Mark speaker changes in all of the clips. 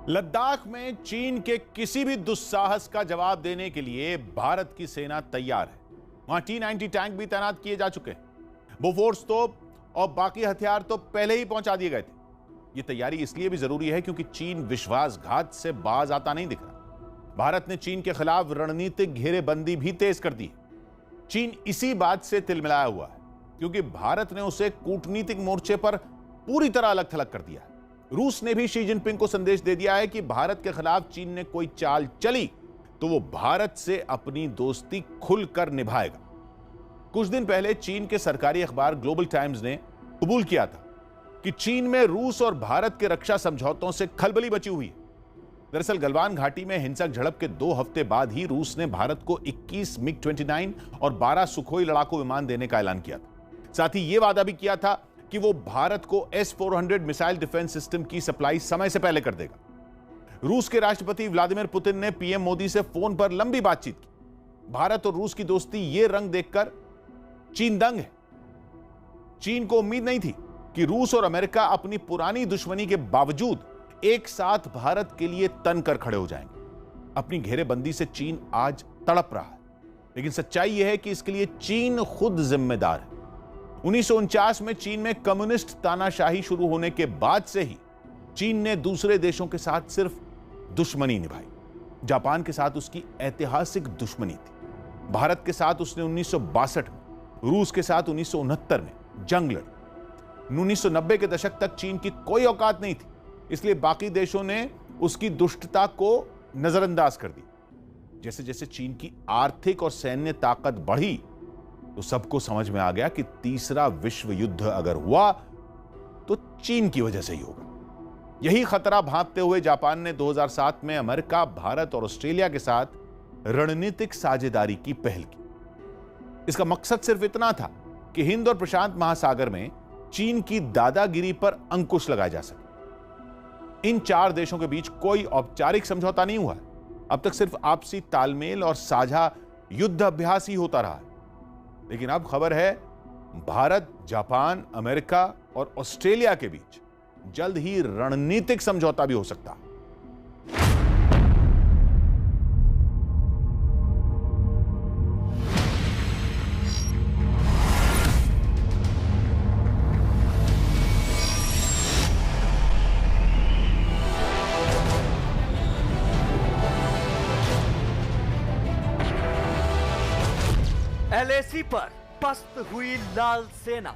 Speaker 1: लद्दाख में चीन के किसी भी दुस्साहस का जवाब देने के लिए भारत की सेना तैयार है। वहां T-90 टैंक भी तैनात किए जा चुके हैं। बोफोर्स तोप और बाकी हथियार तो पहले ही पहुंचा दिए गए थे। यह तैयारी इसलिए भी जरूरी है क्योंकि चीन विश्वासघात से बाज आता नहीं दिख रहा। भारत ने चीन के खिलाफ रणनीतिक घेरेबंदी भी तेज कर दी है। चीन इसी बात से तिलमिलाया हुआ है क्योंकि भारत ने उसे कूटनीतिक मोर्चे पर पूरी तरह अलग थलग कर दिया है। रूस ने भी शी जिनपिंग को संदेश दे दिया है कि भारत के खिलाफ चीन ने कोई चाल चली तो वो भारत से अपनी दोस्ती खुलकर निभाएगा। कुछ दिन पहले चीन के सरकारी अखबार ग्लोबल टाइम्स ने कबूल किया था कि चीन में रूस और भारत के रक्षा समझौतों से खलबली मची हुई है। दरअसल गलवान घाटी में हिंसक झड़प के 2 हफ्ते बाद ही रूस ने भारत को 21 मिग-29 और 12 सुखोई लड़ाकू विमान देने का ऐलान किया था। साथ ही यह वादा भी किया था कि वो भारत को S-400 मिसाइल डिफेंस सिस्टम की सप्लाई समय से पहले कर देगा। रूस के राष्ट्रपति व्लादिमीर पुतिन ने पीएम मोदी से फोन पर लंबी बातचीत की। भारत और रूस की दोस्ती ये रंग देखकर चीन दंग है। चीन को उम्मीद नहीं थी कि रूस और अमेरिका अपनी पुरानी दुश्मनी के बावजूद एक साथ भारत के लिए तन कर खड़े हो जाएंगे। अपनी घेरेबंदी से चीन आज तड़प रहा है, लेकिन सच्चाई यह है कि इसके लिए चीन खुद जिम्मेदार है। 1949 में चीन में कम्युनिस्ट तानाशाही शुरू होने के बाद से ही चीन ने दूसरे देशों के साथ सिर्फ दुश्मनी निभाई। जापान के साथ उसकी ऐतिहासिक दुश्मनी थी। भारत के साथ उसने 1962 में, रूस के साथ 1969 में जंग लड़ी। 1990 के दशक तक चीन की कोई औकात नहीं थी, इसलिए बाकी देशों ने उसकी दुष्टता को नजरअंदाज कर दी। जैसे जैसे चीन की आर्थिक और सैन्य ताकत बढ़ी तो सबको समझ में आ गया कि तीसरा विश्व युद्ध अगर हुआ तो चीन की वजह से ही होगा। यही खतरा भांपते हुए जापान ने 2007 में अमेरिका, भारत और ऑस्ट्रेलिया के साथ रणनीतिक साझेदारी की पहल की। इसका मकसद सिर्फ इतना था कि हिंद और प्रशांत महासागर में चीन की दादागिरी पर अंकुश लगाया जा सके। इन 4 देशों के बीच कोई औपचारिक समझौता नहीं हुआ है। अब तक सिर्फ आपसी तालमेल और साझा युद्ध अभ्यास ही होता रहा है। लेकिन अब खबर है भारत, जापान, अमेरिका और ऑस्ट्रेलिया के बीच जल्द ही रणनीतिक समझौता भी हो सकता है।
Speaker 2: LAC पर पस्त हुई लाल सेना।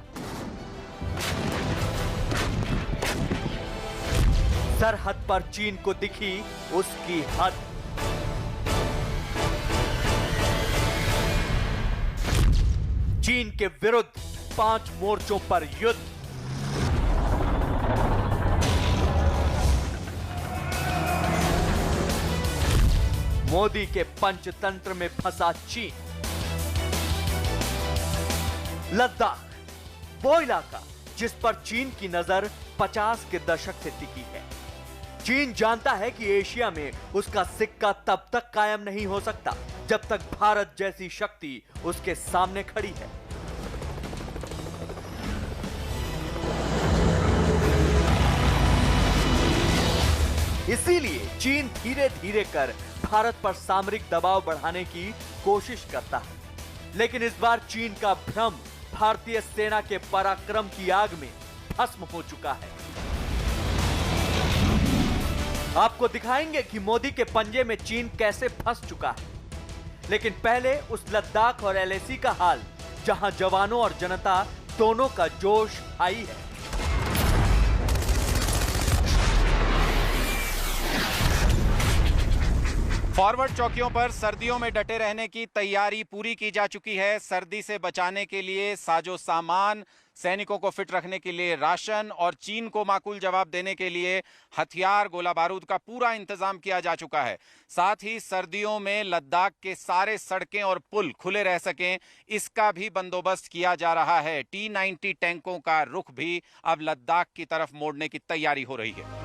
Speaker 2: सरहद पर चीन को दिखी उसकी हद। चीन के विरुद्ध 5 मोर्चों पर युद्ध। मोदी के पंचतंत्र में फंसा चीन। लद्दाख, वो इलाका जिस पर चीन की नजर 50 के दशक से टिकी है। चीन जानता है कि एशिया में उसका सिक्का तब तक कायम नहीं हो सकता जब तक भारत जैसी शक्ति उसके सामने खड़ी है। इसीलिए चीन धीरे धीरे कर भारत पर सामरिक दबाव बढ़ाने की कोशिश करता है। लेकिन इस बार चीन का भ्रम भारतीय सेना के पराक्रम की आग में भस्म हो चुका है। आपको दिखाएंगे कि मोदी के पंजे में चीन कैसे फंस चुका है। लेकिन पहले उस लद्दाख और LAC का हाल जहां जवानों और जनता दोनों का जोश हाई है।
Speaker 3: फॉरवर्ड चौकियों पर सर्दियों में डटे रहने की तैयारी पूरी की जा चुकी है। सर्दी से बचाने के लिए साजो सामान, सैनिकों को फिट रखने के लिए राशन और चीन को माकूल जवाब देने के लिए हथियार, गोला बारूद का पूरा इंतजाम किया जा चुका है। साथ ही सर्दियों में लद्दाख के सारे सड़कें और पुल खुले रह सकें, इसका भी बंदोबस्त किया जा रहा है। T-90 टैंकों का रुख भी अब लद्दाख की तरफ मोड़ने की तैयारी हो रही है।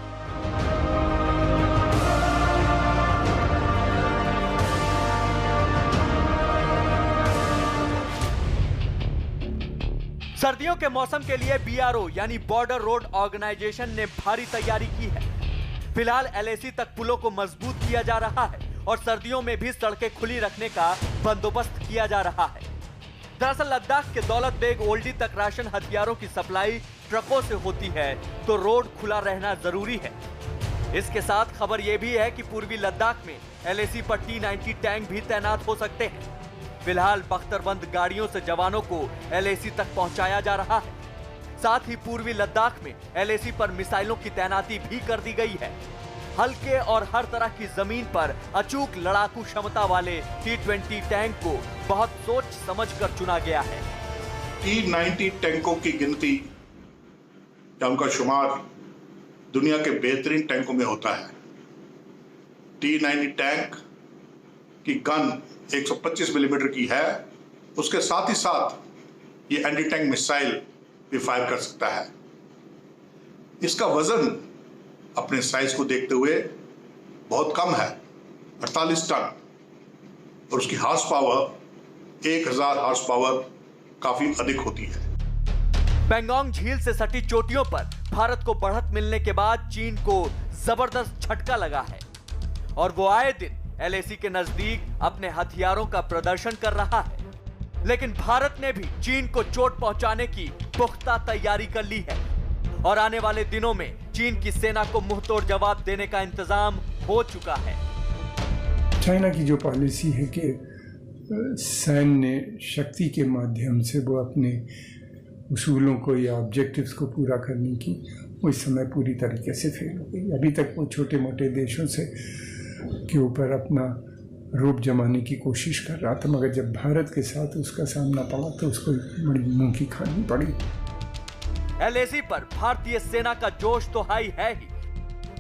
Speaker 2: सर्दियों के मौसम के लिए BRO यानी बॉर्डर रोड ऑर्गेनाइजेशन ने भारी तैयारी की है। फिलहाल LAC तक पुलों को मजबूत किया जा रहा है और सर्दियों में भी सड़कें खुली रखने का बंदोबस्त किया जा रहा है। दरअसल लद्दाख के दौलत बेग ओल्डी तक राशन हथियारों की सप्लाई ट्रकों से होती है, तो रोड खुला रहना जरूरी है। इसके साथ खबर यह भी है कि पूर्वी लद्दाख में LAC पर T-90 टैंक भी तैनात हो सकते हैं। फिलहाल बख्तरबंद गाड़ियों से जवानों को LAC तक पहुंचाया जा रहा है। साथ ही पूर्वी लद्दाख में LAC पर मिसाइलों की तैनाती भी कर दी गई है। हल्के और हर तरह की जमीन पर अचूक लड़ाकू क्षमता वाले T-20 टैंक को बहुत सोच समझकर चुना गया है।
Speaker 4: T-90 टैंकों की गिनती या उनका शुमार दुनिया के बेहतरीन टैंकों में होता है। T-90 टैंक की गन 125 मिलीमीटर की है। उसके साथ ही साथ ये एंटी टैंक मिसाइल भी फायर कर सकता है। इसका वजन अपने साइज को देखते हुए बहुत कम है, 48 टन, और उसकी हार्स पावर 1000 हार्स पावर काफी अधिक होती है।
Speaker 2: पेंगोंग झील से सटी चोटियों पर भारत को बढ़त मिलने के बाद चीन को जबरदस्त झटका लगा है और वो आए दिन LAC के नजदीक अपने हथियारों का प्रदर्शन कर रहा है। लेकिन भारत ने भी चीन को चोट पहुंचाने की पुख्ता तैयारी कर ली है और आने वाले दिनों में चीन की सेना को मुंहतोड़ जवाब देने का इंतजाम हो चुका है।
Speaker 5: चाइना की जो पॉलिसी है कि सैन्य शक्ति के माध्यम से वो अपने उसूलों को या ऑब्जेक्टिव्स को पूरा करने की, वो इस समय पूरी तरीके से फेल हो गई। अभी तक वो छोटे मोटे देशों से के ऊपर अपना रूप जमाने की कोशिश कर रहा था, मगर जब भारत के साथ उसका सामना पड़ा तो उसको बड़ी मुंह की खानी पड़ी।
Speaker 2: LAC पर भारतीय सेना का जोश तो हाई है ही,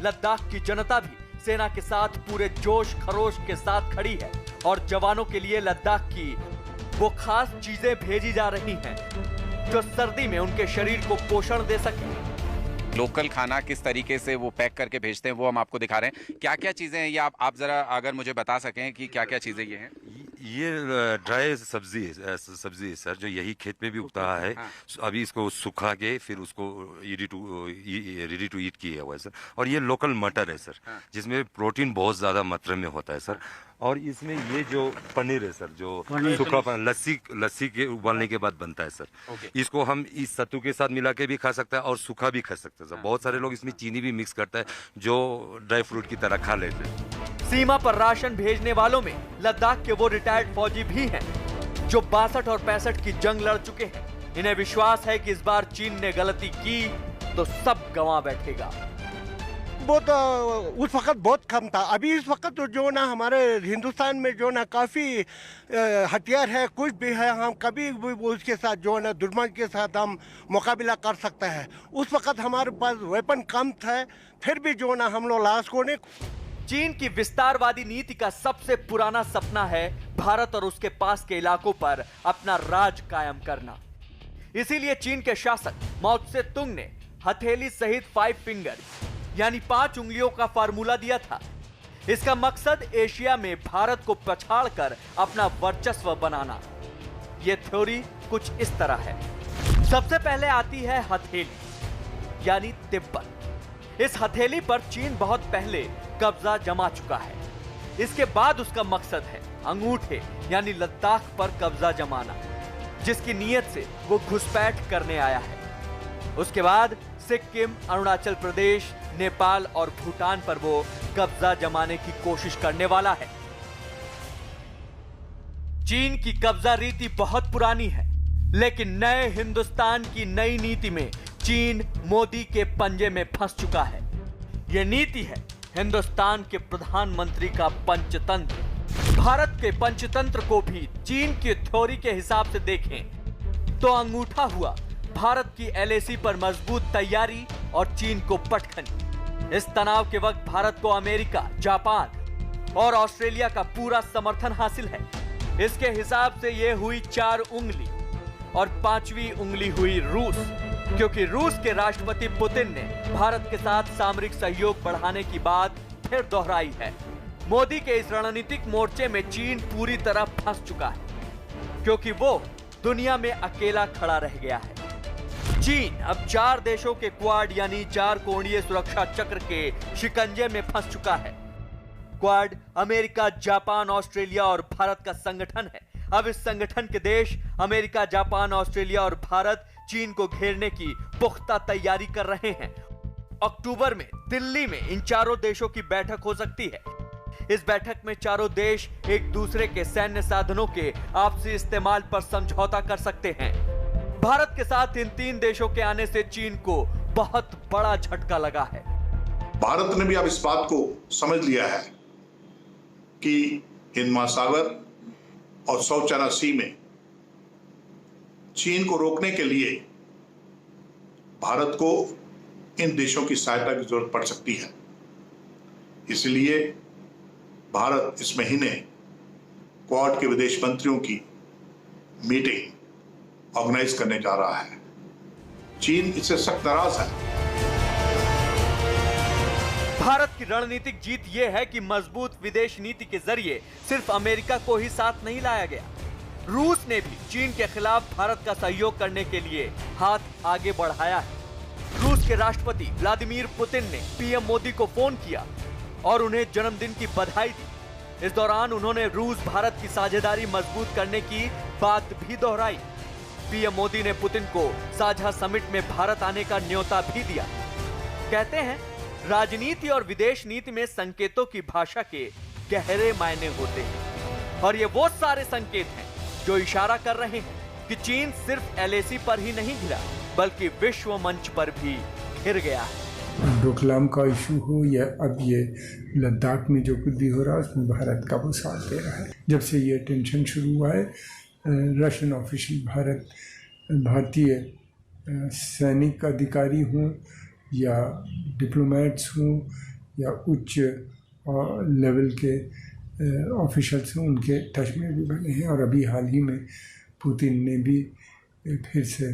Speaker 2: लद्दाख की जनता भी सेना के साथ पूरे जोश खरोश के साथ खड़ी है और जवानों के लिए लद्दाख की वो खास चीजें भेजी जा रही हैं जो सर्दी में उनके शरीर को पोषण दे सके।
Speaker 3: लोकल खाना किस तरीके से वो पैक करके भेजते हैं वो हम आपको दिखा रहे हैं। क्या क्या चीजें हैं ये आप जरा अगर मुझे बता सकें कि क्या क्या चीजें ये हैं।
Speaker 6: ये ड्राई सब्जी है सर, जो यही खेत में भी उगता है।
Speaker 3: हाँ।
Speaker 6: अभी इसको सुखा के फिर उसको रेडी टू ईट किया हुआ है सर। और ये लोकल मटर है सर,
Speaker 3: हाँ।
Speaker 6: जिसमें प्रोटीन बहुत ज्यादा मात्रा में होता है सर। और इसमें ये जो पनीर है सर, जो सूखा लस्सी के उबालने के बाद बनता है सर, इसको हम इस सत्तू के साथ मिला के भी खा सकते हैं और सूखा भी खा सकते हैं सर। बहुत सारे लोग इसमें चीनी भी मिक्स करता है जो ड्राई फ्रूट की तरह खा लेते हैं।
Speaker 2: सीमा पर राशन भेजने वालों में लद्दाख के वो रिटायर्ड फौजी भी हैं जो 62 और 65 की जंग लड़ चुके हैं। इन्हें विश्वास है कि इस बार चीन ने गलती की तो सब गंवा बैठेगा।
Speaker 7: वो तो उस वक्त बहुत कम था। अभी इस वक्त तो जो ना हमारे हिंदुस्तान में जो ना काफ़ी हथियार है, कुछ भी है, हम कभी भी उसके साथ जो ना दुश्मन के साथ हम मुकाबला कर सकते हैं। उस वक्त हमारे पास वेपन कम था, फिर भी जो ना हम लोग लास्ट को ने।
Speaker 2: चीन की विस्तारवादी नीति का सबसे पुराना सपना है भारत और उसके पास के इलाकों पर अपना राज कायम करना। इसीलिए चीन के शासक माओ त्से तुंग ने हथेली सहित 5 फिंगर यानी 5 उंगलियों का फार्मूला दिया था। इसका मकसद एशिया में भारत को पछाड़कर अपना वर्चस्व बनाना। यह थ्योरी कुछ इस तरह है। सबसे पहले आती है हथेली यानी तिब्बत। इस हथेली पर चीन बहुत पहले कब्जा जमा चुका है। इसके बाद उसका मकसद है अंगूठे यानी लद्दाख पर कब्जा जमाना, जिसकी नीयत से वो घुसपैठ करने आया है। उसके बाद सिक्किम, अरुणाचल प्रदेश, नेपाल और भूटान पर वो कब्जा जमाने की कोशिश करने वाला है। चीन की कब्जा रीति बहुत पुरानी है, लेकिन नए हिंदुस्तान की नई नीति में चीन मोदी के पंजे में फंस चुका है। यह नीति है हिंदुस्तान के प्रधानमंत्री का पंचतंत्र। भारत के पंचतंत्र को भी चीन की थ्योरी के हिसाब से देखें तो अंगूठा हुआ भारत की LAC पर मजबूत तैयारी और चीन को पटखनी। इस तनाव के वक्त भारत को अमेरिका, जापान और ऑस्ट्रेलिया का पूरा समर्थन हासिल है। इसके हिसाब से यह हुई 4 उंगली और 5वीं उंगली हुई रूस, क्योंकि रूस के राष्ट्रपति पुतिन ने भारत के साथ सामरिक सहयोग बढ़ाने की बात फिर दोहराई है। मोदी के इस रणनीतिक मोर्चे में चीन पूरी तरह फंस चुका है, क्योंकि वो दुनिया में अकेला खड़ा रह गया है। चीन अब 4 देशों के क्वाड यानी 4 कोणीय सुरक्षा चक्र के शिकंजे में फंस चुका है। क्वाड अमेरिका, जापान, ऑस्ट्रेलिया और भारत का संगठन है। अब इस संगठन के देश अमेरिका, जापान, ऑस्ट्रेलिया और भारत चीन को घेरने की पुख्ता तैयारी कर रहे हैं। अक्टूबर में दिल्ली में इन चारों देशों की बैठक हो सकती है। इस बैठक में चारों देश एक दूसरे के सैन्य साधनों के आपसी इस्तेमाल पर समझौता कर सकते हैं। भारत के साथ इन 3 देशों के आने से चीन को बहुत बड़ा झटका लगा है।
Speaker 4: भारत ने भी अब इस बात को समझ लिया है कि हिंद महासागर और साउथ चाइना सी में चीन को रोकने के लिए भारत को इन देशों की सहायता की जरूरत पड़ सकती है। इसलिए भारत इस महीने क्वाड के विदेश मंत्रियों की मीटिंग ऑर्गेनाइज करने जा रहा है। चीन इससे सख्त नाराज है।
Speaker 2: भारत की रणनीतिक जीत यह है कि मजबूत विदेश नीति के जरिए सिर्फ अमेरिका को ही साथ नहीं लाया गया। रूस ने भी चीन के खिलाफ भारत का सहयोग करने के लिए हाथ आगे बढ़ाया है। रूस के राष्ट्रपति व्लादिमीर पुतिन ने पीएम मोदी को फोन किया और उन्हें जन्मदिन की बधाई दी। इस दौरान उन्होंने रूस भारत की साझेदारी मजबूत करने की बात भी दोहराई। पीएम मोदी ने पुतिन को साझा समिट में भारत आने का न्योता भी दिया। कहते हैं राजनीति और विदेश नीति में संकेतों की भाषा के गहरे मायने होते हैं और ये वो सारे संकेत हैं जो इशारा कर रहे हैं कि चीन सिर्फ एलएसी पर ही नहीं घिरा बल्कि विश्व मंच पर भी घिर गया है।
Speaker 5: डोकलाम का इशू हो या अब ये लद्दाख में जो कुछ भी हो रहा है उसमें भारत का वो साथ दे रहा है। जब से ये टेंशन शुरू हुआ है रशियन ऑफिशियल भारतीय सैनिक अधिकारी हों या डिप्लोमेट्स हों या उच्च लेवल के ऑफिशियल्स हों, उनके टच में भी बने हैं। और अभी हाल ही में पुतिन ने भी फिर से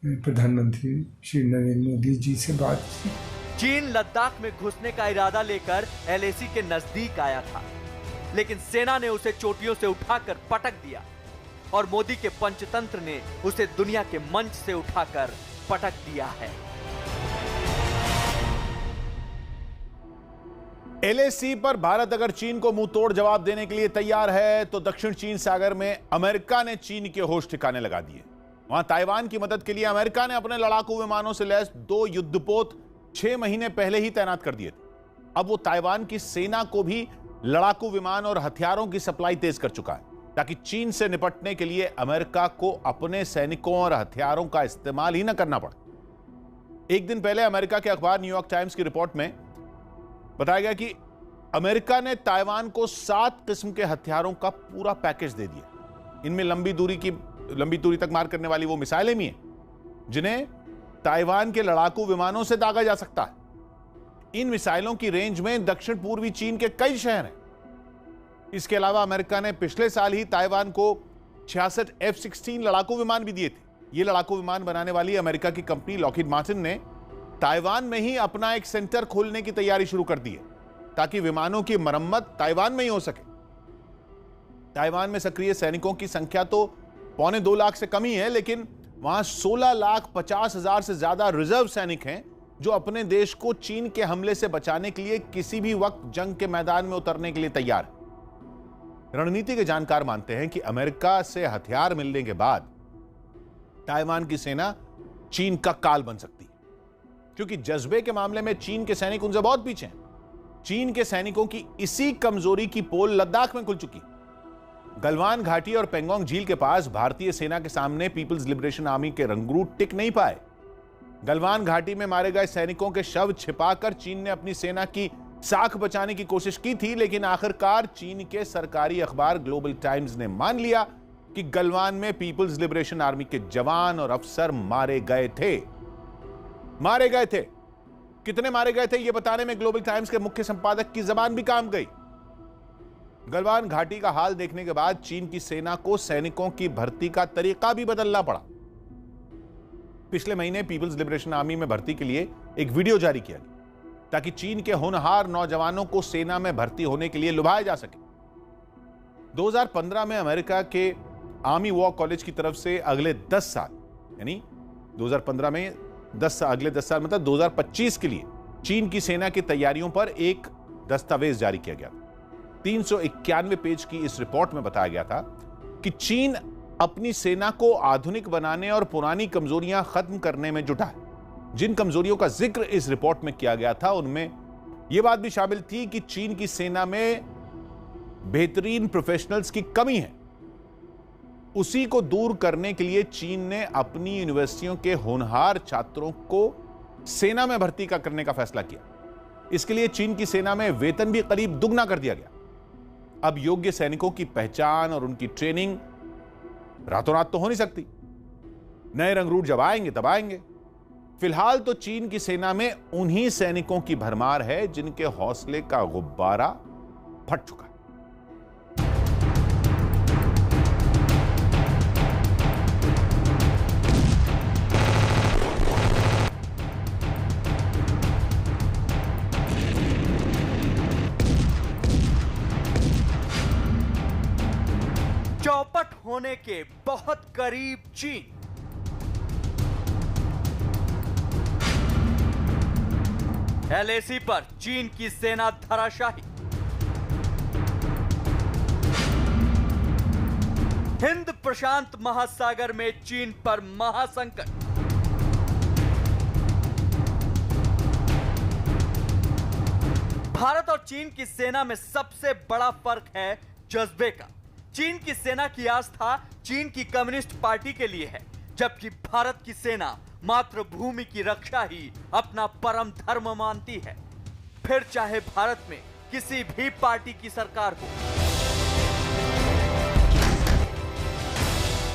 Speaker 5: प्रधानमंत्री श्री नरेंद्र मोदी जी से बात की।
Speaker 2: चीन लद्दाख में घुसने का इरादा लेकर एलएसी के नजदीक आया था, लेकिन सेना ने उसे चोटियों से उठाकर पटक दिया और मोदी के पंचतंत्र ने उसे दुनिया के मंच से उठाकर पटक दिया है।
Speaker 1: एलएसी पर भारत अगर चीन को मुंह तोड़ जवाब देने के लिए तैयार है तो दक्षिण चीन सागर में अमेरिका ने चीन के होश ठिकाने लगा दिए। वहां ताइवान की मदद के लिए अमेरिका ने अपने लड़ाकू विमानों से लैस 2 युद्धपोत 6 महीने पहले ही तैनात कर दिए थे। अब वो ताइवान की सेना को भी लड़ाकू विमान और हथियारों की सप्लाई तेज कर चुका है ताकि चीन से निपटने के लिए अमेरिका को अपने सैनिकों और हथियारों का इस्तेमाल ही न करना पड़े। एक दिन पहले अमेरिका के अखबार न्यूयॉर्क टाइम्स की रिपोर्ट में बताया गया कि अमेरिका ने ताइवान को 7 किस्म के हथियारों का पूरा पैकेज दे दिया। इनमें लंबी दूरी तक मार करने वाली वो मिसाइलें भी हैं जिन्हें ताइवान के लड़ाकू विमानों से दागा जा सकता है। इन मिसाइलों की रेंज में दक्षिण पूर्वी चीन के कई शहर हैं। इसके अलावा अमेरिका ने पिछले साल ही ताइवान को 66 F-16 लड़ाकू विमान भी दिए थे। ये लड़ाकू विमान बनाने वाली अमेरिका की कंपनी लॉकहीड मार्टिन ने ताइवान में ही अपना एक सेंटर खोलने की तैयारी शुरू कर दी है ताकि विमानों की मरम्मत ताइवान में ही हो सके। ताइवान में सक्रिय सैनिकों की संख्या तो 1.25 लाख से कम ही है, लेकिन वहां 16,50,000 से ज्यादा रिजर्व सैनिक हैं जो अपने देश को चीन के हमले से बचाने के लिए किसी भी वक्त जंग के मैदान में उतरने के लिए तैयार है। रणनीति के जानकार मानते हैं कि अमेरिका से हथियार मिलने के बाद ताइवान की सेना चीन का काल बन सकती है, क्योंकि जज्बे के मामले में चीन के सैनिक उनसे बहुत पीछे हैं। चीन के सैनिकों की इसी कमजोरी की पोल लद्दाख में खुल चुकी। गलवान घाटी और पेंगोंग झील के पास भारतीय सेना के सामने पीपल्स लिबरेशन आर्मी के रंगरूट टिक नहीं पाए। गलवान घाटी में मारे गए सैनिकों के शव छिपाकर चीन ने अपनी सेना की साख बचाने की कोशिश की थी, लेकिन आखिरकार चीन के सरकारी अखबार ग्लोबल टाइम्स ने मान लिया कि गलवान में पीपल्स लिबरेशन आर्मी के जवान और अफसर मारे गए थे। कितने मारे गए थे यह बताने में ग्लोबल टाइम्स के मुख्य संपादक की जबान भी काम गई। गलवान घाटी का हाल देखने के बाद चीन की सेना को सैनिकों की भर्ती का तरीका भी बदलना पड़ा। पिछले महीने पीपल्स लिबरेशन आर्मी में भर्ती के लिए एक वीडियो जारी किया गया ताकि चीन के होनहार नौजवानों को सेना में भर्ती होने के लिए लुभाया जा सके। 2015 में अमेरिका के आर्मी वॉर कॉलेज की तरफ से अगले 10 साल यानी 2015 में अगले 10 साल मतलब 2025 के लिए चीन की सेना की तैयारियों पर एक दस्तावेज जारी किया गया। 391 पेज की इस रिपोर्ट में बताया गया था कि चीन अपनी सेना को आधुनिक बनाने और पुरानी कमजोरियां खत्म करने में जुटा है। जिन कमजोरियों का जिक्र इस रिपोर्ट में किया गया था उनमें यह बात भी शामिल थी कि चीन की सेना में बेहतरीन प्रोफेशनल्स की कमी है। उसी को दूर करने के लिए चीन ने अपनी यूनिवर्सिटियों के होनहार छात्रों को सेना में भर्ती करने का फैसला किया। इसके लिए चीन की सेना में वेतन भी करीब दुगना कर दिया गया। अब योग्य सैनिकों की पहचान और उनकी ट्रेनिंग रातों रात तो हो नहीं सकती। नए रंगरूट जब आएंगे तब आएंगे। फिलहाल तो चीन की सेना में उन्हीं सैनिकों की भरमार है जिनके हौसले का गुब्बारा फट चुका है।
Speaker 2: चौपट होने के बहुत करीब चीन। LAC पर चीन की सेना धराशाही। हिंद प्रशांत महासागर में चीन पर महासंकट। भारत और चीन की सेना में सबसे बड़ा फर्क है जज्बे का। चीन की सेना की आस्था चीन की कम्युनिस्ट पार्टी के लिए है, जबकि भारत की सेना मातृभूमि की रक्षा ही अपना परम धर्म मानती है, फिर चाहे भारत में किसी भी पार्टी की सरकार हो।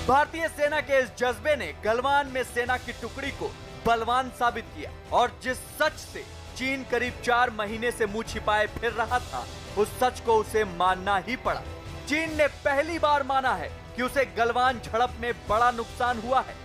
Speaker 2: भारतीय सेना के इस जज्बे ने गलवान में सेना की टुकड़ी को बलवान साबित किया और जिस सच से चीन करीब 4 महीने से मुंह छिपाए फिर रहा था, उस सच को उसे मानना ही पड़ा। चीन ने पहली बार माना है कि उसे गलवान झड़प में बड़ा नुकसान हुआ है।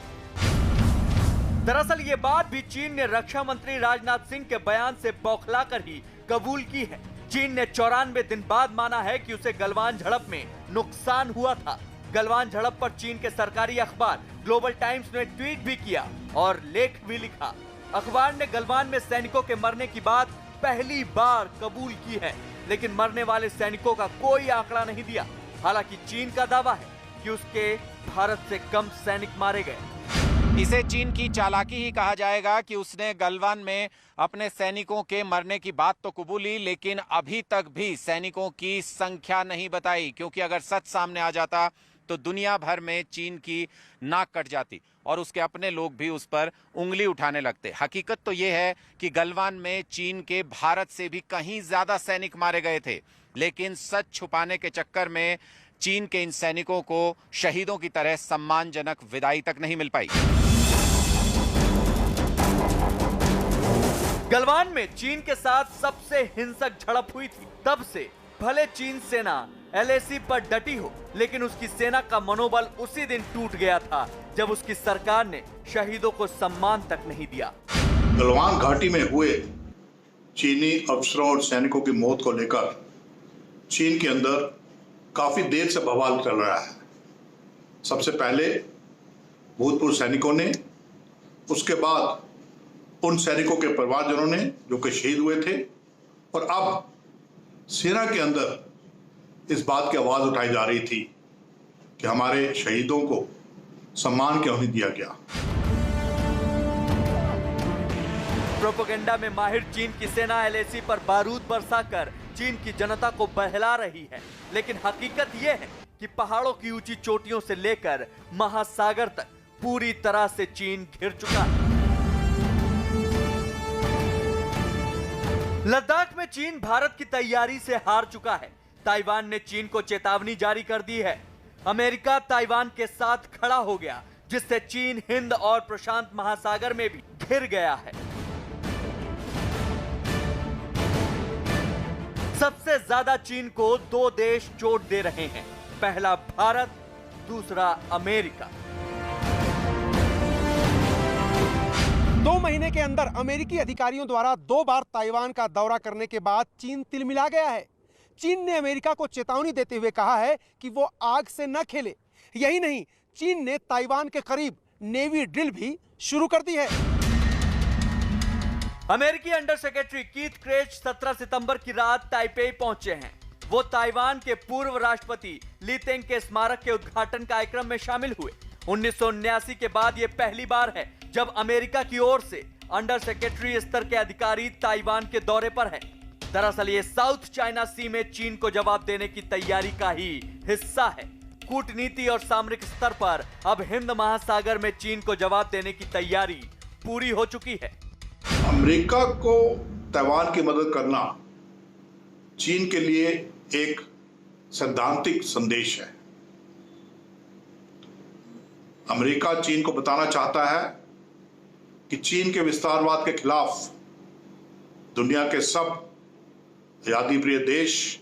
Speaker 2: दरअसल ये बात भी चीन ने रक्षा मंत्री राजनाथ सिंह के बयान से बौखलाकर ही कबूल की है। चीन ने 94 दिन बाद माना है कि उसे गलवान झड़प में नुकसान हुआ था। गलवान झड़प पर चीन के सरकारी अखबार ग्लोबल टाइम्स ने ट्वीट भी किया और लेख भी लिखा। अखबार ने गलवान में सैनिकों के मरने की बात पहली बार कबूल की है, लेकिन मरने वाले सैनिकों का कोई आंकड़ा नहीं दिया। हालांकि चीन का दावा है कि उसके भारत से कम सैनिक मारे गए।
Speaker 3: इसे चीन की चालाकी ही कहा जाएगा कि उसने गलवान में अपने सैनिकों के मरने की बात तो कबूली, लेकिन अभी तक भी सैनिकों की संख्या नहीं बताई, क्योंकि अगर सच सामने आ जाता तो दुनिया भर में चीन की नाक कट जाती और उसके अपने लोग भी उस पर उंगली उठाने लगते। हकीकत तो यह है कि गलवान में चीन के भारत से भी कहीं ज्यादा सैनिक मारे गए थे, लेकिन सच छुपाने के चक्कर में चीन के इन सैनिकों को शहीदों की तरह सम्मानजनक विदाई तक नहीं मिल पाई।
Speaker 2: गलवान में चीन के साथ सबसे हिंसक झड़प हुई थी। तब से भले चीन सेना LAC पर डटी हो, लेकिन उसकी सेना का मनोबल उसी दिन टूट गया था जब उसकी सरकार ने शहीदों को सम्मान तक नहीं दिया।
Speaker 4: गलवान घाटी में हुए चीनी अफसरों और सैनिकों की मौत को लेकर चीन के अंदर काफी देर से बवाल चल रहा है। सबसे पहले भूतपूर्व सैनिकों ने, उसके बाद उन सैनिकों के परिवारजनों ने जो कि शहीद हुए थे, और अब सेना के अंदर इस बात की आवाज उठाई जा रही थी कि हमारे शहीदों को सम्मान क्यों नहीं दिया गया।
Speaker 2: प्रोपेगेंडा में माहिर चीन की सेना LAC पर बारूद बरसाकर चीन की जनता को बहला रही है, लेकिन हकीकत यह है कि पहाड़ों की ऊंची चोटियों से लेकर महासागर तक पूरी तरह से चीन घिर चुका है। लद्दाख में चीन भारत की तैयारी से हार चुका है। ताइवान ने चीन को चेतावनी जारी कर दी है। अमेरिका ताइवान के साथ खड़ा हो गया, जिससे चीन हिंद और प्रशांत महासागर में भी घिर गया है। सबसे ज्यादा चीन को 2 देश चोट दे रहे हैं, पहला भारत, दूसरा अमेरिका।
Speaker 8: 2 महीने के अंदर अमेरिकी अधिकारियों द्वारा 2 बार ताइवान का दौरा करने के बाद चीन तिलमिला गया है। चीन ने अमेरिका को चेतावनी देते हुए कहा है कि वो आग से न खेले। यही नहीं, चीन ने ताइवान के करीब नेवी ड्रिल भी शुरू कर दी है।
Speaker 2: अमेरिकी अंडर सेक्रेटरी कीथ क्रेच 17 सितंबर की रात ताइपेई पहुंचे हैं। वो ताइवान के पूर्व राष्ट्रपति ली तेंग के स्मारक के उद्घाटन कार्यक्रम में शामिल हुए। 1979 के बाद यह पहली बार है जब अमेरिका की ओर से अंडर सेक्रेटरी स्तर के अधिकारी ताइवान के दौरे पर हैं। दरअसल ये साउथ चाइना सी में चीन को जवाब देने की तैयारी का ही हिस्सा है। कूटनीति और सामरिक स्तर पर अब हिंद महासागर में चीन को जवाब देने की तैयारी पूरी हो चुकी है।
Speaker 4: अमेरिका को ताइवान की मदद करना चीन के लिए एक सैद्धांतिक संदेश है। अमेरिका चीन को बताना चाहता है कि चीन के विस्तारवाद के खिलाफ दुनिया के सब आजादी प्रिय देश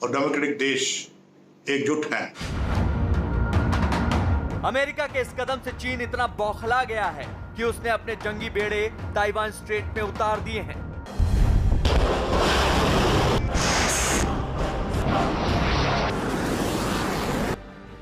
Speaker 4: और डेमोक्रेटिक देश एकजुट हैं।
Speaker 2: अमेरिका के इस कदम से चीन इतना बौखला गया है कि उसने अपने जंगी बेड़े ताइवान स्ट्रेट में उतार दिए हैं।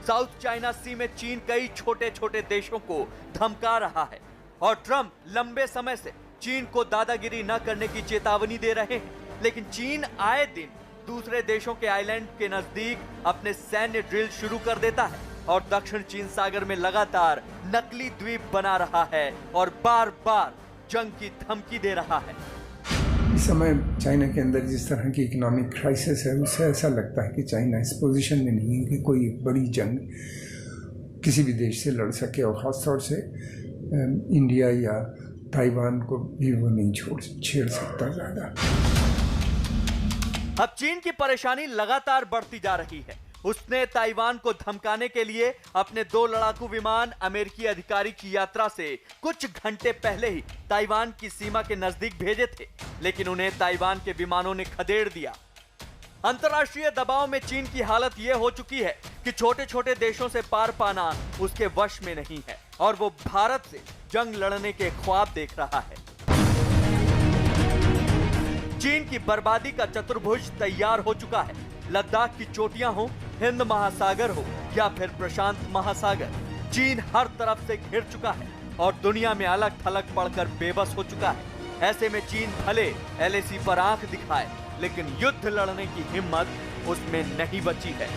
Speaker 2: साउथ चाइना सी में चीन कई छोटे छोटे देशों को धमका रहा है और ट्रंप लंबे समय से चीन को दादागिरी न करने की चेतावनी दे रहे हैं, लेकिन चीन आए दिन दूसरे देशों के आइलैंड के नजदीक अपने सैन्य ड्रिल शुरू कर देता है और दक्षिण चीन सागर में लगातार नकली द्वीप बना रहा है और बार बार जंग की धमकी दे रहा है।
Speaker 5: इस समय चाइना के अंदर जिस तरह की इकोनॉमिक क्राइसिस है, उससे ऐसा लगता है कि चाइना इस पोजीशन में नहीं है कि कोई बड़ी जंग किसी भी देश से लड़ सके, और ख़ासतौर से इंडिया या ताइवान को भी वो नहीं छेड़ सकता ज़्यादा।
Speaker 2: अब चीन की परेशानी लगातार बढ़ती जा रही है। उसने ताइवान को धमकाने के लिए अपने 2 लड़ाकू विमान अमेरिकी अधिकारी की यात्रा से कुछ घंटे पहले ही ताइवान की सीमा के नजदीक भेजे थे, लेकिन उन्हें ताइवान के विमानों ने खदेड़ दिया। अंतर्राष्ट्रीय दबाव में चीन की हालत यह हो चुकी है कि छोटे छोटे देशों से पार पाना उसके वश में नहीं है और वो भारत से जंग लड़ने के ख्वाब देख रहा है। चीन की बर्बादी का चतुर्भुज तैयार हो चुका है। लद्दाख की चोटियां हो, हिंद महासागर हो या फिर प्रशांत महासागर, चीन हर तरफ से घिर चुका है और दुनिया में अलग थलग पड़कर बेबस हो चुका है। ऐसे में चीन भले एलएसी पर आंख दिखाए, लेकिन युद्ध लड़ने की हिम्मत उसमें नहीं बची है।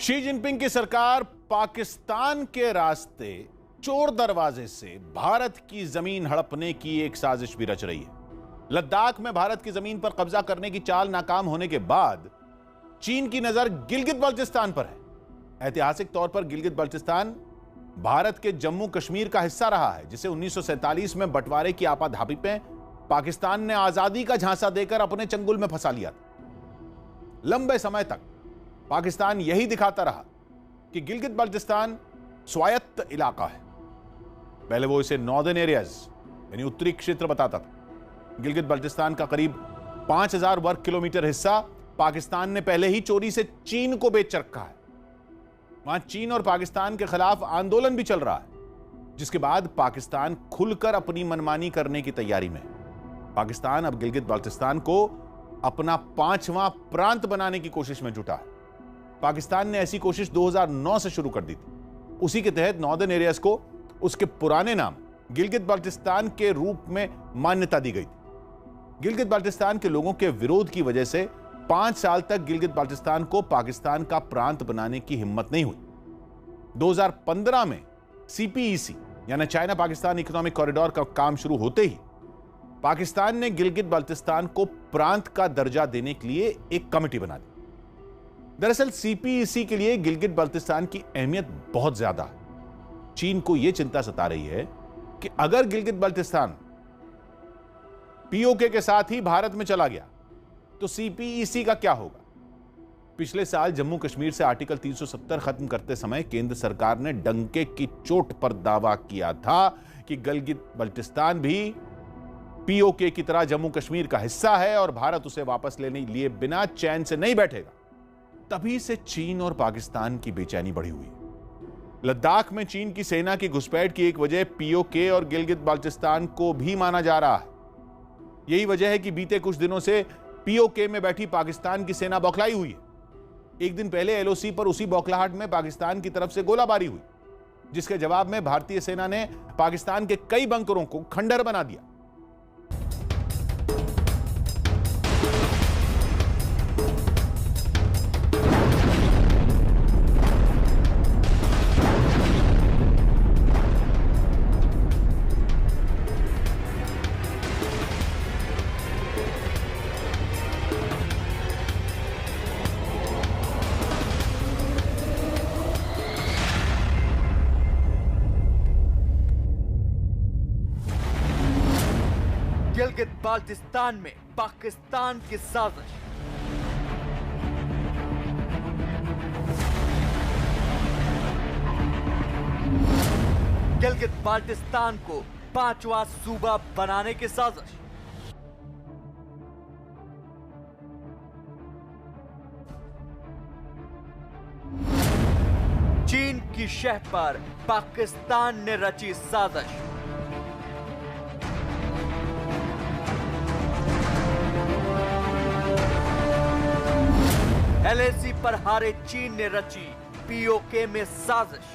Speaker 1: शी जिनपिंग की सरकार पाकिस्तान के रास्ते चोर दरवाजे से भारत की जमीन हड़पने की एक साजिश भी रच रही है। लद्दाख में भारत की जमीन पर कब्जा करने की चाल नाकाम होने के बाद चीन की नजर गिलगित बल्टिस्तान पर है। ऐतिहासिक तौर पर गिलगित बल्टिस्तान भारत के जम्मू कश्मीर का हिस्सा रहा है, जिसे 1947 में बंटवारे की आपाधापी में पाकिस्तान ने आजादी का झांसा देकर अपने चंगुल में फंसा लिया था। लंबे समय तक पाकिस्तान यही दिखाता रहा कि गिलगित बल्टिस्तान स्वायत्त इलाका है। पहले वो इसे नॉर्दर्न एरियाज यानी उत्तरी क्षेत्र बताता था। गिलगित बल्टिस्तान का करीब 5000 वर्ग किलोमीटर हिस्सा पाकिस्तान ने पहले ही चोरी से चीन को बेच रखा है। वहां चीन और पाकिस्तान के खिलाफ आंदोलन भी चल रहा है, जिसके बाद पाकिस्तान खुलकर अपनी मनमानी करने की तैयारी में है। पाकिस्तान अब गिलगित बल्टिस्तान को अपना 5वां प्रांत बनाने की कोशिश में जुटा है। पाकिस्तान ने ऐसी कोशिश 2009 से शुरू कर दी थी। उसी के तहत नॉर्दर्न एरियाज को उसके पुराने नाम गिलगित बल्टिस्तान के रूप में मान्यता दी गई थी। गिलगित बल्टिस्तान के लोगों के विरोध की वजह से 5 साल तक गिलगित बल्टिस्तान को पाकिस्तान का प्रांत बनाने की हिम्मत नहीं हुई। 2015 में CPEC यानी चाइना पाकिस्तान इकोनॉमिक कॉरिडोर का काम शुरू होते ही पाकिस्तान ने गिलगित बल्टिस्तान को प्रांत का दर्जा देने के लिए एक कमेटी बना दी। दरअसल CPEC के लिए गिलगित बल्टिस्तान की अहमियत बहुत ज्यादा है। चीन को यह चिंता सता रही है कि अगर गिलगित बल्टिस्तान POK के साथ ही भारत में चला गया तो CPEC का क्या होगा। पिछले साल जम्मू कश्मीर से आर्टिकल 370 खत्म करते समय केंद्र सरकार ने डंके की चोट पर दावा किया था कि गिलगित बल्टिस्तान भी POK की तरह जम्मू कश्मीर का हिस्सा है और भारत उसे वापस लेने के लिए बिना चैन से नहीं बैठेगा। तभी से चीन और पाकिस्तान की बेचैनी बढ़ी हुई। लद्दाख में चीन की सेना की घुसपैठ की एक वजह POK और गिलगित बल्टिस्तान को भी माना जा रहा है। यही वजह है कि बीते कुछ दिनों से पीओके में बैठी पाकिस्तान की सेना बौखलाई हुई है। एक दिन पहले एलओसी पर उसी बौखलाहट में पाकिस्तान की तरफ से गोलाबारी हुई, जिसके जवाब में भारतीय सेना ने पाकिस्तान के कई बंकरों को खंडर बना दिया।
Speaker 2: गिलगित बाल्टिस्तान में पाकिस्तान की साजिश। गिलगित बाल्टिस्तान को 5वां सूबा बनाने की साजिश। चीन की शह पर पाकिस्तान ने रची साजिश। एलएसी पर हारे चीन ने रची पीओके में साजिश।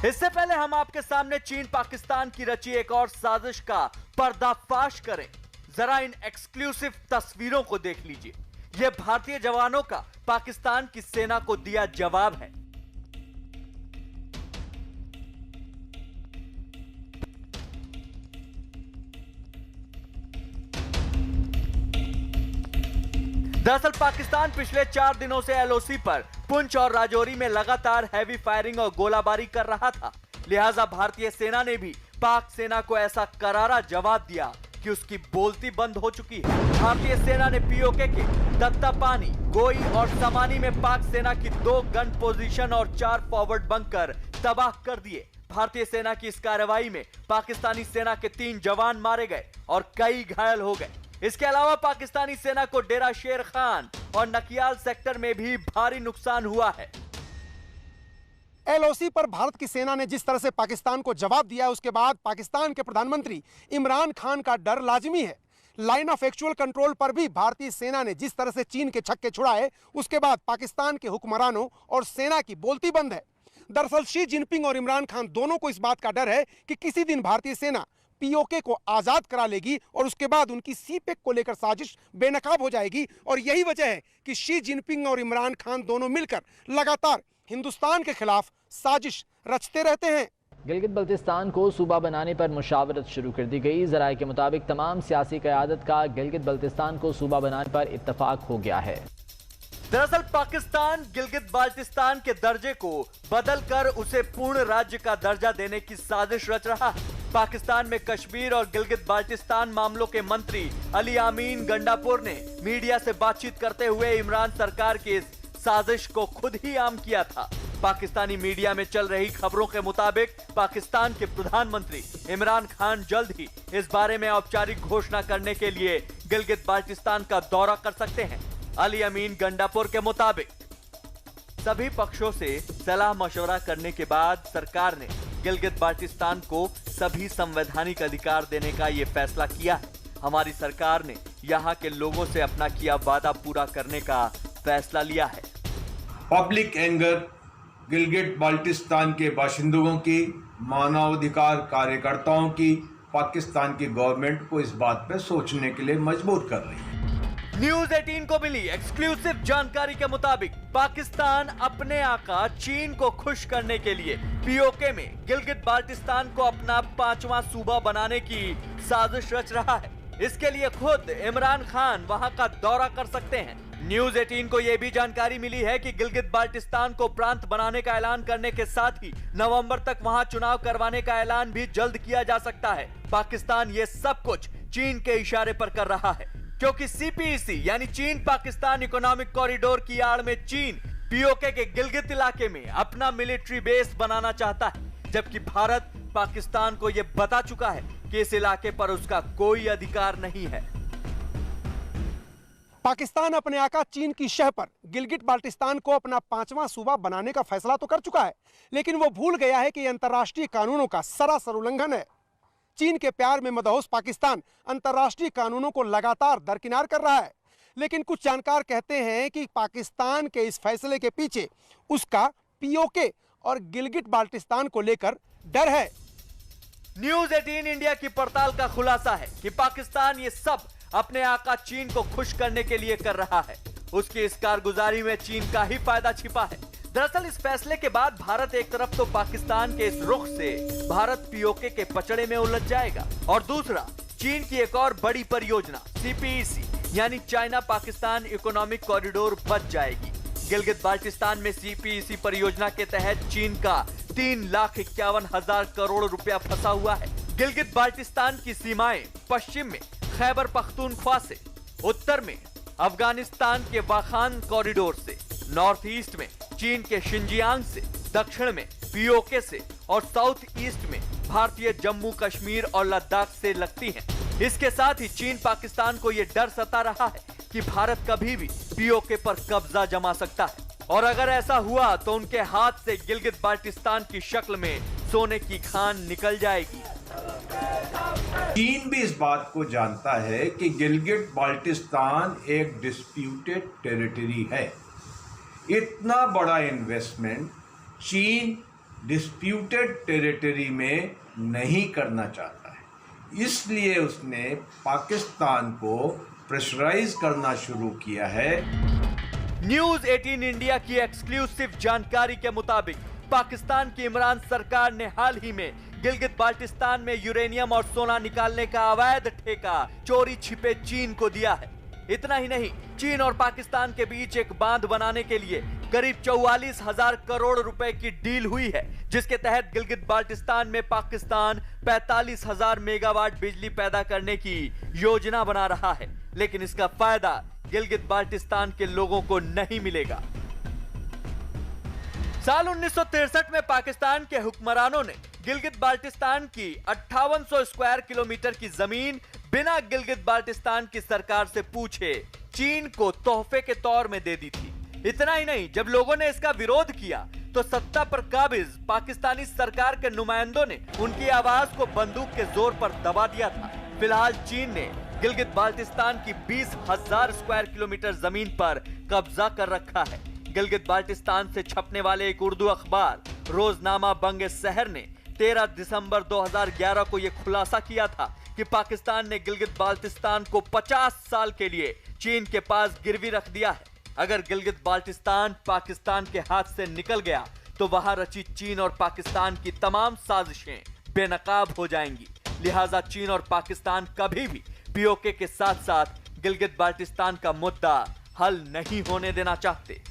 Speaker 2: इससे पहले हम आपके सामने चीन पाकिस्तान की रची एक और साजिश का पर्दाफाश करें। जरा इन एक्सक्लूसिव तस्वीरों को देख लीजिए। यह भारतीय जवानों का पाकिस्तान की सेना को दिया जवाब है। दरअसल पाकिस्तान पिछले 4 दिनों से एलओसी पर पुंछ और राजौरी में लगातार हैवी फायरिंग और गोलाबारी कर रहा था। लिहाजा भारतीय सेना ने भी पाक सेना को ऐसा करारा जवाब दिया कि उसकी बोलती बंद हो चुकी है। भारतीय सेना ने पीओके के दत्तापानी, गोई और समानी में पाक सेना की 2 गन पोजीशन और 4 फॉरवर्ड बंकर तबाह कर दिए। भारतीय सेना की इस कार्रवाई में पाकिस्तानी सेना के 3 जवान मारे गए और कई घायल हो गए। इसके अलावा पाकिस्तानी सेना को डेरा शेर खान और नकियाल सेक्टर में भी भारी नुकसान हुआ है।
Speaker 8: एलओसी पर भारत की सेना ने जिस तरह से पाकिस्तान को जवाब दिया, उसके बाद पाकिस्तान के प्रधानमंत्री इमरान खान का डर लाजमी है। लाइन ऑफ एक्चुअल कंट्रोल पर भी भारतीय सेना ने जिस तरह से चीन के छक्के छुड़ाए, उसके बाद पाकिस्तान के हुक्मरानों और सेना की बोलती बंद है। दरअसल शी जिनपिंग और इमरान खान दोनों को इस बात का डर है कि किसी दिन भारतीय सेना पीओके को आजाद करा लेगी और उसके बाद उनकी सीपेक को लेकर साजिश बेनकाब हो जाएगी। और यही वजह है कि शी जिनपिंग और इमरान खान दोनों मिलकर लगातार हिंदुस्तान के खिलाफ साजिश रचते रहते हैं।
Speaker 9: गिलगित बल्तिस्तान को सूबा बनाने पर मुशावरत शुरू कर दी गई। ज़राए के मुताबिक तमाम सियासी क़यादत का गिलगित बल्तिस्तान को सूबा बनाने पर इत्तफाक हो गया है।
Speaker 2: दरअसल पाकिस्तान गिलगित बाल्टिस्तान के दर्जे को बदलकर उसे पूर्ण राज्य का दर्जा देने की साजिश रच रहा है। पाकिस्तान में कश्मीर और गिलगित बाल्टिस्तान मामलों के मंत्री अली अमीन गंडापुर ने मीडिया से बातचीत करते हुए इमरान सरकार की इस साजिश को खुद ही आम किया था। पाकिस्तानी मीडिया में चल रही खबरों के मुताबिक पाकिस्तान के प्रधानमंत्री इमरान खान जल्द ही इस बारे में औपचारिक घोषणा करने के लिए गिलगित बाल्टिस्तान का दौरा कर सकते हैं। अली अमीन गंडापुर के मुताबिक सभी पक्षों से सलाह मशवरा करने के बाद सरकार ने गिलगित बाल्टिस्तान को सभी संवैधानिक अधिकार देने का ये फैसला किया है। हमारी सरकार ने यहाँ के लोगों से अपना किया वादा पूरा करने का फैसला लिया है।
Speaker 10: पब्लिक एंगर गिलगित बाल्टिस्तान के बाशिंदों की, मानवाधिकार कार्यकर्ताओं की, पाकिस्तान की गवर्नमेंट को इस बात पे सोचने के लिए मजबूर कर रही है।
Speaker 2: न्यूज 18 को मिली एक्सक्लूसिव जानकारी के मुताबिक पाकिस्तान अपने आका चीन को खुश करने के लिए पीओके में गिलगित बाल्टिस्तान को अपना 5वां सूबा बनाने की साजिश रच रहा है। इसके लिए खुद इमरान खान वहां का दौरा कर सकते हैं। न्यूज 18 को यह भी जानकारी मिली है कि गिलगित बाल्टिस्तान को प्रांत बनाने का ऐलान करने के साथ ही नवंबर तक वहां चुनाव करवाने का ऐलान भी जल्द किया जा सकता है। पाकिस्तान ये सब कुछ चीन के इशारे पर कर रहा है, क्योंकि सीपीईसी यानी चीन पाकिस्तान इकोनॉमिक कॉरिडोर की आड़ में चीन पीओके के गिलगित इलाके में अपना मिलिट्री बेस बनाना चाहता है, जबकि भारत पाकिस्तान को यह बता चुका है कि इस इलाके पर उसका कोई अधिकार नहीं है।
Speaker 8: पाकिस्तान अपने आका चीन की शह पर गिलगिट बाल्टिस्तान को अपना 5वां सूबा बनाने का फैसला तो कर चुका है, लेकिन वो भूल गया है कि यह अंतर्राष्ट्रीय कानूनों का सरासर उल्लंघन है। चीन के प्यार में मदहोश पाकिस्तान अंतर्राष्ट्रीय कानूनों को लगातार दरकिनार कर रहा है, लेकिन कुछ जानकार कहते हैं कि पाकिस्तान के इस फैसले के पीछे उसका पीओके और गिलगिट बाल्टिस्तान को लेकर डर है।
Speaker 2: न्यूज 18 इंडिया की पड़ताल का खुलासा है कि पाकिस्तान ये सब अपने आका चीन को खुश करने के लिए कर रहा है। उसकी इस कारगुजारी में चीन का ही फायदा छिपा है। दरअसल इस फैसले के बाद भारत एक तरफ तो पाकिस्तान के इस रुख से भारत पीओके के पचड़े में उलझ जाएगा, और दूसरा चीन की एक और बड़ी परियोजना CPEC यानी चाइना पाकिस्तान इकोनॉमिक कॉरिडोर बच जाएगी। गिलगित बाल्टिस्तान में CPEC परियोजना के तहत चीन का 3,51,000 करोड़ रुपया फंसा हुआ है। गिलगित बाल्टिस्तान की सीमाएं पश्चिम में खैबर पख्तूनख्वा से, उत्तर में अफगानिस्तान के वाखान कॉरिडोर से, नॉर्थ ईस्ट में चीन के शिनजियांग से, दक्षिण में पीओके से और साउथ ईस्ट में भारतीय जम्मू कश्मीर और लद्दाख से लगती हैं। इसके साथ ही चीन पाकिस्तान को यह डर सता रहा है कि भारत कभी भी पीओके पर कब्जा जमा सकता है, और अगर ऐसा हुआ तो उनके हाथ से गिलगित बाल्टिस्तान की शक्ल में सोने की खान निकल जाएगी।
Speaker 10: चीन भी इस बात को जानता है कि गिलगिट बाल्टिस्तान एक डिस्प्यूटेड टेरिटरी है। इतना बड़ा इन्वेस्टमेंट चीन डिस्प्यूटेड टेरिटरी में नहीं करना चाहता है, इसलिए उसने पाकिस्तान को प्रेशराइज करना शुरू किया है।
Speaker 2: न्यूज 18 इंडिया की एक्सक्लूसिव जानकारी के मुताबिक पाकिस्तान की इमरान सरकार ने हाल ही में गिलगित बाल्टिस्तान में यूरेनियम और सोना निकालने का अवैध ठेका चोरी छिपे चीन को दिया है। इतना ही नहीं, चीन और पाकिस्तान के बीच एक बांध बनाने के लिए करीब 44,000 करोड़ रुपए की डील हुई है, जिसके तहत गिलगित बाल्टिस्तान में पाकिस्तान 45,000 मेगावाट बिजली पैदा करने की योजना बना रहा है, लेकिन इसका फायदा गिलगित बाल्टिस्तान के लोगों को नहीं मिलेगा। साल 1963 में पाकिस्तान के हुक्मरानों ने गिलगित बाल्टिस्तान की 5800 स्क्वायर किलोमीटर की जमीन बिना गिलगित बाल्टिस्तान की सरकार से पूछे चीन को तोहफे के तौर में दे दी थी। इतना ही नहीं, जब लोगों ने इसका विरोध किया तो सत्ता पर काबिज पाकिस्तानी सरकार के नुमाइंदों ने उनकी आवाज को बंदूक के जोर पर दबा दिया था। फिलहाल चीन ने गिलगित बाल्टिस्तान की 20,000 स्क्वायर किलोमीटर जमीन पर कब्जा कर रखा है। गिलगित बाल्टिस्तान से छपने वाले एक उर्दू अखबार रोजनामा बंग शहर ने 13 दिसंबर 2011 को यह खुलासा किया था कि पाकिस्तान ने गिलगित बाल्टिस्तान को 50 साल के लिए चीन के पास गिरवी रख दिया है। अगर गिलगित बाल्टिस्तान पाकिस्तान के हाथ से निकल गया तो वहां रची चीन और पाकिस्तान की तमाम साजिशें बेनकाब हो जाएंगी। लिहाजा चीन और पाकिस्तान कभी भी पीओके के साथ साथ गिलगित बाल्टिस्तान का मुद्दा हल नहीं होने देना चाहते।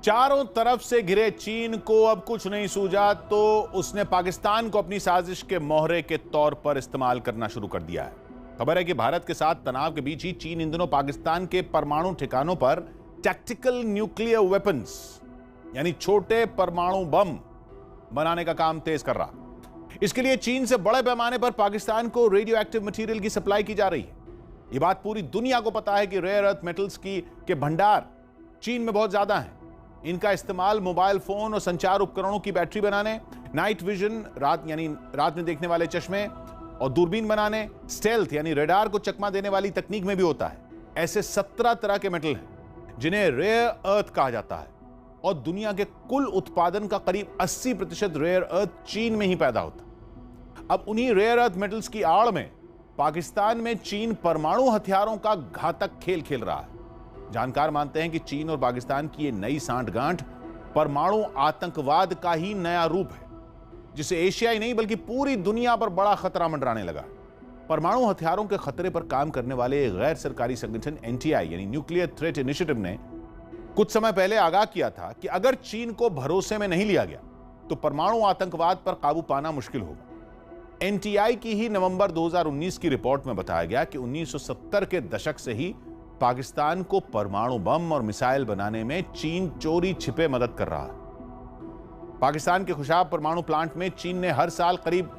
Speaker 1: चारों तरफ से घिरे चीन को अब कुछ नहीं सूझा तो उसने पाकिस्तान को अपनी साजिश के मोहरे के तौर पर इस्तेमाल करना शुरू कर दिया है। खबर है कि भारत के साथ तनाव के बीच ही चीन इन दिनों पाकिस्तान के परमाणु ठिकानों पर टैक्टिकल न्यूक्लियर वेपन्स यानी छोटे परमाणु बम बनाने का काम तेज कर रहा। इसके लिए चीन से बड़े पैमाने पर पाकिस्तान को रेडियो एक्टिव मटेरियल की सप्लाई की जा रही है। यह बात पूरी दुनिया को पता है कि रेयर अर्थ मेटल्स के भंडार चीन में बहुत ज्यादा हैं। इनका इस्तेमाल मोबाइल फोन और संचार उपकरणों की बैटरी बनाने, नाइट विजन रात में देखने वाले चश्मे और दूरबीन बनाने, स्टेल्थ यानी रडार को चकमा देने वाली तकनीक में भी होता है। ऐसे 17 तरह के मेटल हैं जिन्हें रेयर अर्थ कहा जाता है, और दुनिया के कुल उत्पादन का करीब 80% रेयर अर्थ चीन में ही पैदा होता। अब उन्हीं रेयर अर्थ मेटल्स की आड़ में पाकिस्तान में चीन परमाणु हथियारों का घातक खेल खेल रहा है। जानकार मानते हैं कि चीन और पाकिस्तान की ये नई सांठगांठ परमाणु आतंकवाद का ही नया रूप है, जिसे एशिया ही नहीं बल्कि पूरी दुनिया पर बड़ा खतरा मंडराने लगा। परमाणु हथियारों के खतरे पर काम करने वाले गैर सरकारी संगठन NTI यानी न्यूक्लियर थ्रेट इनिशिएटिव ने कुछ समय पहले आगाह किया था कि अगर चीन को भरोसे में नहीं लिया गया तो परमाणु आतंकवाद पर काबू पाना मुश्किल होगा। NTI की ही नवंबर 2019 की रिपोर्ट में बताया गया कि 1970 के दशक से ही पाकिस्तान को परमाणु बम और मिसाइल बनाने में चीन चोरी छिपे मदद कर रहा है। पाकिस्तान के खुशाब परमाणु प्लांट में चीन ने हर साल करीब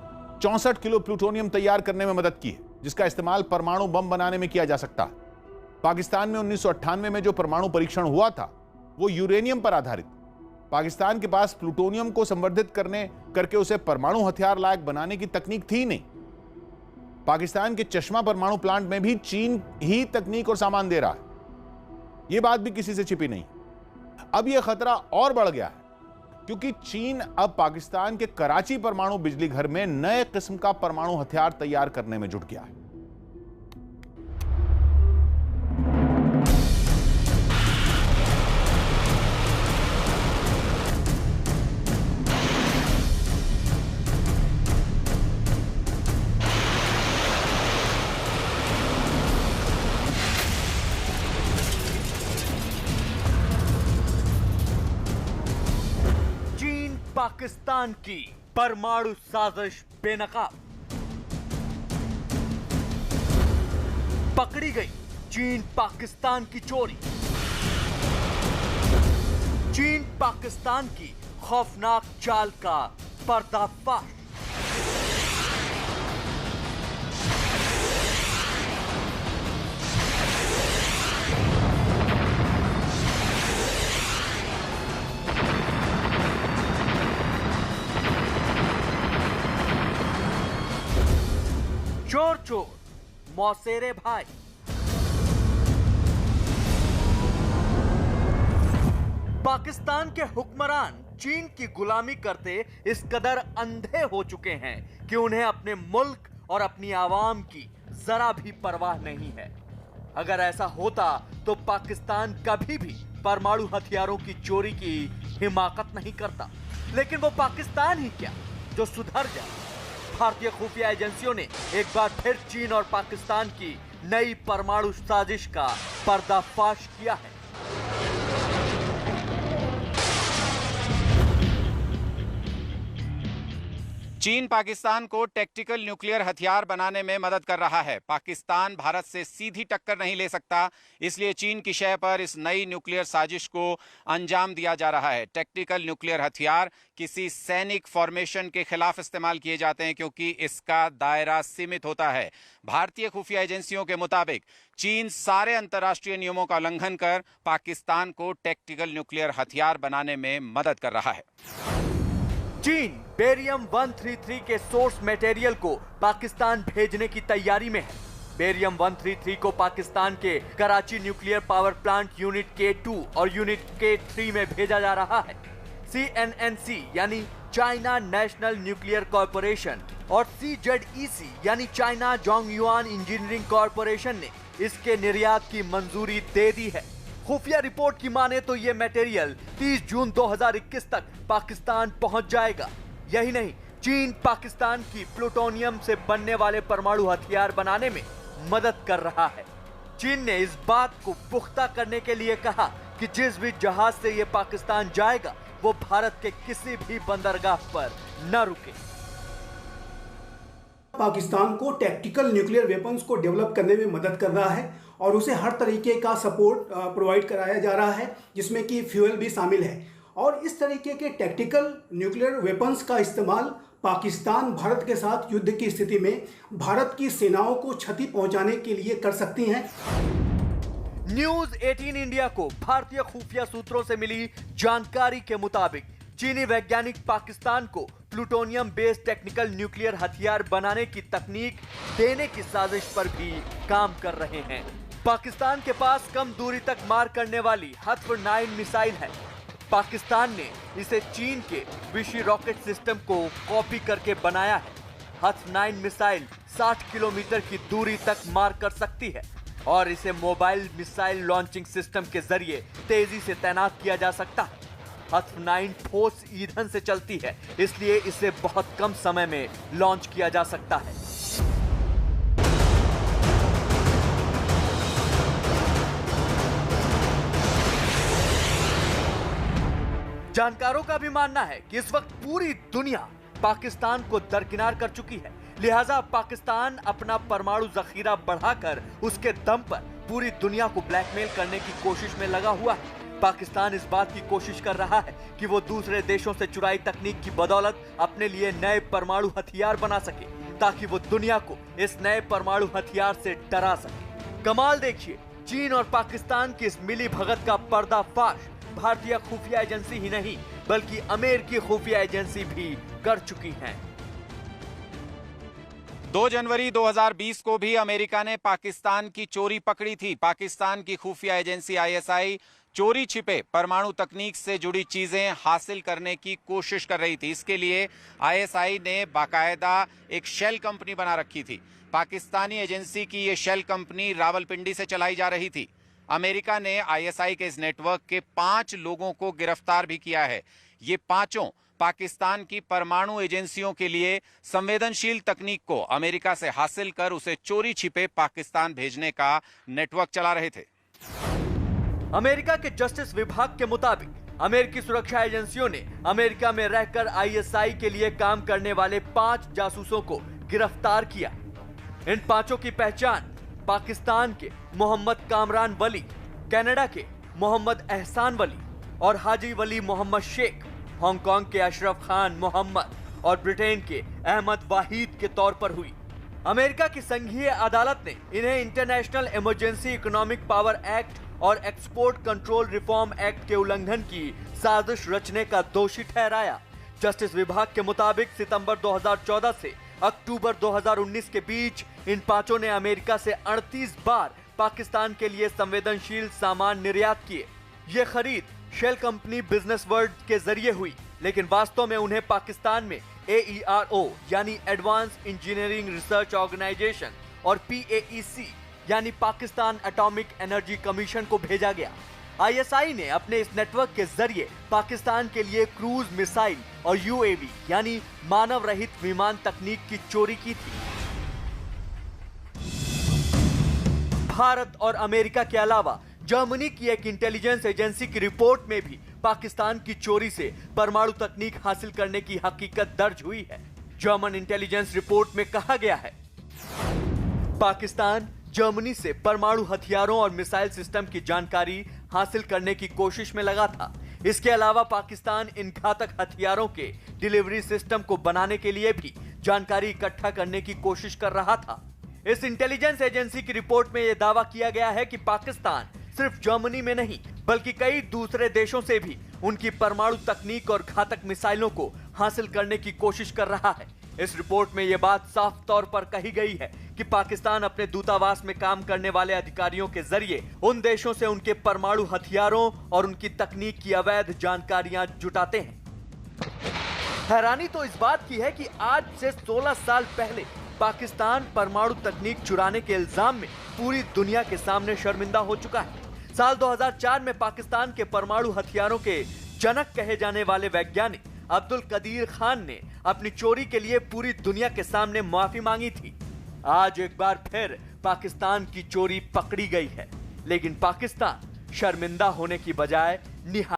Speaker 1: 64 किलो प्लूटोनियम तैयार करने में मदद की है। जिसका इस्तेमाल परमाणु बम बनाने में किया जा सकता है। पाकिस्तान में 1998 में जो परमाणु परीक्षण हुआ था वो यूरेनियम पर आधारित। पाकिस्तान के पास प्लूटोनियम को संवर्धित करके उसे परमाणु हथियार लायक बनाने की तकनीक थी नहीं। पाकिस्तान के चश्मा परमाणु प्लांट में भी चीन ही तकनीक और सामान दे रहा है। यह बात भी किसी से छिपी नहीं। अब यह खतरा और बढ़ गया है क्योंकि चीन अब पाकिस्तान के कराची परमाणु बिजली घर में नए किस्म का परमाणु हथियार तैयार करने में जुट गया है।
Speaker 2: पाकिस्तान की परमाणु साजिश बेनकाब। पकड़ी गई चीन पाकिस्तान की चोरी। चीन पाकिस्तान की खौफनाक चाल का पर्दाफाश। चोर चोर मौसेरे भाई। पाकिस्तान के हुक्मरान चीन की गुलामी करते इस कदर अंधे हो चुके हैं कि उन्हें अपने मुल्क और अपनी आवाम की जरा भी परवाह नहीं है। अगर ऐसा होता तो पाकिस्तान कभी भी परमाणु हथियारों की चोरी की हिमाकत नहीं करता। लेकिन वो पाकिस्तान ही क्या जो सुधर जाए। भारतीय खुफिया एजेंसियों ने एक बार फिर चीन और पाकिस्तान की नई परमाणु साजिश का पर्दाफाश किया है।
Speaker 3: चीन पाकिस्तान को टैक्टिकल न्यूक्लियर हथियार बनाने में मदद कर रहा है। पाकिस्तान भारत से सीधी टक्कर नहीं ले सकता, इसलिए चीन की शय पर इस नई न्यूक्लियर साजिश को अंजाम दिया जा रहा है। टैक्टिकल न्यूक्लियर हथियार किसी सैनिक फॉर्मेशन के खिलाफ इस्तेमाल किए जाते हैं क्योंकि इसका दायरा सीमित होता है। भारतीय खुफिया एजेंसियों के मुताबिक चीन सारे अंतर्राष्ट्रीय नियमों का उल्लंघन कर पाकिस्तान को टैक्टिकल न्यूक्लियर हथियार बनाने में मदद कर रहा है।
Speaker 2: चीन बेरियम 133 के सोर्स मटेरियल को पाकिस्तान भेजने की तैयारी में है। बेरियम 133 को पाकिस्तान के Karachi nuclear power plant unit K2 और यूनिट K3 में भेजा जा रहा है। CNNC यानी चाइना नेशनल न्यूक्लियर कॉरपोरेशन और CZEC यानी चाइना जोंगयुआन इंजीनियरिंग कॉरपोरेशन ने इसके निर्यात की मंजूरी दे दी है। खुफिया रिपोर्ट की माने तो ये मटेरियल 30 जून 2021 तक पाकिस्तान पहुंच जाएगा। यही नहीं, चीन पाकिस्तान की प्लूटोनियम से बनने वाले परमाणु हथियार बनाने में मदद कर रहा है। चीन ने इस बात को पुख्ता करने के लिए कहा कि जिस भी जहाज से ये पाकिस्तान जाएगा वो भारत के किसी भी बंदरगाह पर न रुके।
Speaker 11: पाकिस्तान को टैक्टिकल न्यूक्लियर वेपन्स को डेवलप करने में मदद कर रहा है और उसे हर तरीके का सपोर्ट प्रोवाइड कराया जा रहा है, जिसमें कि फ्यूल भी शामिल है। और इस तरीके के टैक्टिकल न्यूक्लियर वेपन्स का इस्तेमाल पाकिस्तान भारत के साथ युद्ध की स्थिति में भारत की सेनाओं को क्षति पहुंचाने के लिए कर सकती हैं।
Speaker 2: न्यूज 18 इंडिया को भारतीय खुफिया सूत्रों से मिली जानकारी के मुताबिक चीनी वैज्ञानिक पाकिस्तान को प्लूटोनियम बेस्ड टेक्निकल न्यूक्लियर हथियार बनाने की तकनीक देने की साजिश पर भी काम कर रहे हैं। पाकिस्तान के पास कम दूरी तक मार करने वाली हथर्व-9 मिसाइल है। पाकिस्तान ने इसे चीन के विशी रॉकेट सिस्टम को कॉपी करके बनाया है। हथर्व-9 मिसाइल 60 किलोमीटर की दूरी तक मार कर सकती है और इसे मोबाइल मिसाइल लॉन्चिंग सिस्टम के जरिए तेजी से तैनात किया जा सकता है। हथर्व-9 ठोस ईंधन से चलती है, इसलिए इसे बहुत कम समय में लॉन्च किया जा सकता है। जानकारों का भी मानना है कि इस वक्त पूरी दुनिया पाकिस्तान को दरकिनार कर चुकी है, लिहाजा पाकिस्तान अपना परमाणु जखीरा बढ़ाकर उसके दम पर पूरी दुनिया को ब्लैकमेल करने की कोशिश में लगा हुआ है। पाकिस्तान इस बात की कोशिश कर रहा है कि वो दूसरे देशों से चुराई तकनीक की बदौलत अपने लिए नए परमाणु हथियार बना सके, ताकि वो दुनिया को इस नए परमाणु हथियार से डरा सके। कमाल देखिए, चीन और पाकिस्तान की इस मिली भगत का पर्दाफाश भारतीय खुफिया एजेंसी ही नहीं बल्कि अमेरिकी खुफिया एजेंसी भी कर चुकी हैं।
Speaker 3: 2 जनवरी 2020 को भी अमेरिका ने पाकिस्तान की चोरी पकड़ी थी। पाकिस्तान की खुफिया एजेंसी ISI चोरी छिपे परमाणु तकनीक से जुड़ी चीजें हासिल करने की कोशिश कर रही थी। इसके लिए ISI ने बाकायदा एक शेल कंपनी बना रखी थी। पाकिस्तानी एजेंसी की ये शेल कंपनी रावलपिंडी से चलाई जा रही थी। अमेरिका ने ISI के इस नेटवर्क के 5 लोगों को गिरफ्तार भी किया है। ये पांचों पाकिस्तान की परमाणु एजेंसियों के लिए संवेदनशील तकनीक को अमेरिका से हासिल कर उसे चोरी छिपे पाकिस्तान भेजने का नेटवर्क चला रहे थे।
Speaker 2: अमेरिका के जस्टिस विभाग के मुताबिक अमेरिकी सुरक्षा एजेंसियों ने अमेरिका में रहकर ISI के लिए काम करने वाले 5 जासूसों को गिरफ्तार किया। इन पांचों की पहचान पाकिस्तान के मोहम्मद कामरान वली, कनाडा के मोहम्मद एहसान वली और हाजी वली मोहम्मद शेख, हांगकांग के अशरफ खान मोहम्मद और ब्रिटेन के अहमद वाहिद के तौर पर हुई। अमेरिका की संघीय अदालत ने इन्हें international emergency economic power act और एक्सपोर्ट कंट्रोल रिफॉर्म एक्ट के उल्लंघन की साजिश रचने का दोषी ठहराया। जस्टिस विभाग के मुताबिक सितंबर 2014 से अक्टूबर 2019 के बीच इन पांचों ने अमेरिका से 38 बार पाकिस्तान के लिए संवेदनशील सामान निर्यात किए। ये खरीद शेल कंपनी बिजनेस वर्ल्ड के जरिए हुई, लेकिन वास्तव में उन्हें पाकिस्तान में AERO यानी एडवांस इंजीनियरिंग रिसर्च ऑर्गेनाइजेशन और PAEC यानी पाकिस्तान एटॉमिक एनर्जी कमीशन को भेजा गया। ISI ने अपने इस नेटवर्क के जरिए पाकिस्तान के लिए क्रूज मिसाइल और UAV यानी मानव रहित विमान तकनीक की चोरी की थी। भारत और अमेरिका के अलावा जर्मनी की एक इंटेलिजेंस एजेंसी की रिपोर्ट में भी पाकिस्तान की चोरी से परमाणु तकनीक हासिल करने की हकीकत दर्ज हुई है। जर्मन इंटेलिजेंस रिपोर्ट में कहा गया है, पाकिस्तान जर्मनी से परमाणु हथियारों और मिसाइल सिस्टम की जानकारी हासिल करने की कोशिश में लगा था। इसके अलावा पाकिस्तान इन घातक हथियारों के डिलीवरी सिस्टम को बनाने के लिए भी जानकारी इकट्ठा करने की कोशिश कर रहा था। इस इंटेलिजेंस एजेंसी की रिपोर्ट में यह दावा किया गया है कि पाकिस्तान सिर्फ जर्मनी में नहीं बल्कि कई दूसरे देशों से भी उनकी परमाणु तकनीक और घातक मिसाइलों को हासिल करने की कोशिश कर रहा है। इस रिपोर्ट में यह बात साफ तौर पर कही गई है कि पाकिस्तान अपने दूतावास में काम करने वाले अधिकारियों के जरिए उन देशों से उनके परमाणु हथियारों और उनकी तकनीक की अवैध जानकारियां जुटाते हैं। हैरानी तो इस बात की है कि आज से 16 साल पहले पाकिस्तान परमाणु तकनीक चुराने के इल्जाम में पूरी दुनिया के सामने शर्मिंदा हो चुका है। साल 2004 में पाकिस्तान के परमाणु हथियारों के जनक कहे जाने वाले वैज्ञानिक अब्दुल कदीर खान ने अपनी चोरी के लिए पूरी दुनिया के सामने माफी मांगी थी। आज एक बार फिर पाकिस्तान की चोरी पकड़ी गई है, लेकिन पाकिस्तान शर्मिंदा होने की बजाय निहाल